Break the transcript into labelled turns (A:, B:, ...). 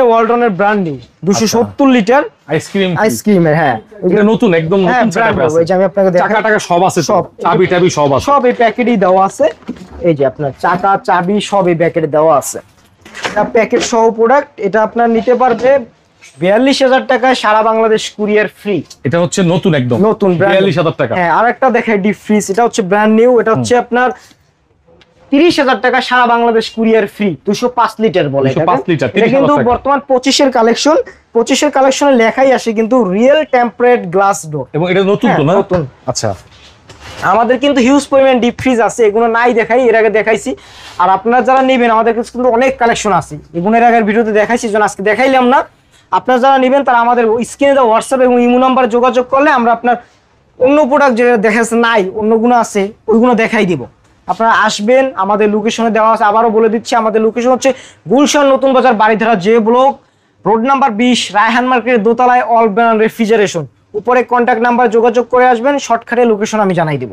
A: ওয়ালটনের brand new 270 litre আইসক্রিমের। হ্যাঁ
B: এটা নতুন, একদম নতুন সেটআপ আছে।
A: ওই যে আমি আপনাকে দেখাই,
B: চাকা টাকা সব আছে, সব চাবি টাবি সব আছে,
A: সব এই প্যাকেটেই দেওয়া আছে। এই যে আপনার চাকা চাবি সব এই প্যাকেটে দেওয়া আছে। এটা প্যাকেট সহ প্রোডাক্ট। এটা আপনার নিতে পারবে 42,000 টাকায়, সারা বাংলাদেশ কুরিয়ার ফ্রি।
B: এটা হচ্ছে নতুন, একদম
A: নতুন
B: 42,000 টাকা।
A: হ্যাঁ আরেকটা দেখাই ডিপ ফ্রিজ, এটা হচ্ছে ব্র্যান্ড নিউ। এটা হচ্ছে আপনার 30,000 টাকা, সারা বাংলাদেশ কুরিয়ার ফ্রি। 205 লিটার বলে এটা,
B: 205 লিটার,
A: এটা কিন্তু বর্তমান 25 এর কালেকশন। 25 এর কালেকশনে লেখাই আসে কিন্তু রিয়েল টেম্পারেট গ্লাস ডোর,
B: এবং এটা নতুন তো না?
A: নতুন।
B: আচ্ছা,
A: আমাদের কিন্তু হিউজ পরিমাণ ডিপ ফ্রিজ আছে, এগুলো নাই দেখাই, এর আগে দেখাইছি। আর আপনারা যারা নেবেন, আমাদের কাছে কিন্তু অনেক কালেকশন আছে, এগুলো এর আগের ভিডিওতে দেখাইছি, যেন আজকে দেখাইলাম না। আপনারা যারা নেবেন তারা আমাদের স্ক্রিনে দেওয়া হোয়াটসঅ্যাপ এবং ইমো নাম্বারে যোগাযোগ করলে আমরা আপনার অন্য প্রোডাক্ট যেটা দেখাচ্ছে নাই, অন্যগুলো আছে, ওইগুলো দেখাই দিব। আপনারা আসবেন, আমাদের লোকেশনে দেওয়া আছে। আবারও বলে দিচ্ছি, আমাদের লোকেশন হচ্ছে গুলশান নতুন বাজার, বাড়িধারা যে ব্লক, রোড নাম্বার 20, রায়হান মার্কেটের দোতলায়, অল ব্র্যান্ড রেফ্রিজারেশন। উপরে কন্ট্যাক্ট নাম্বার যোগাযোগ করে আসবেন, শর্টকাটে লোকেশন আমি জানাই দেব।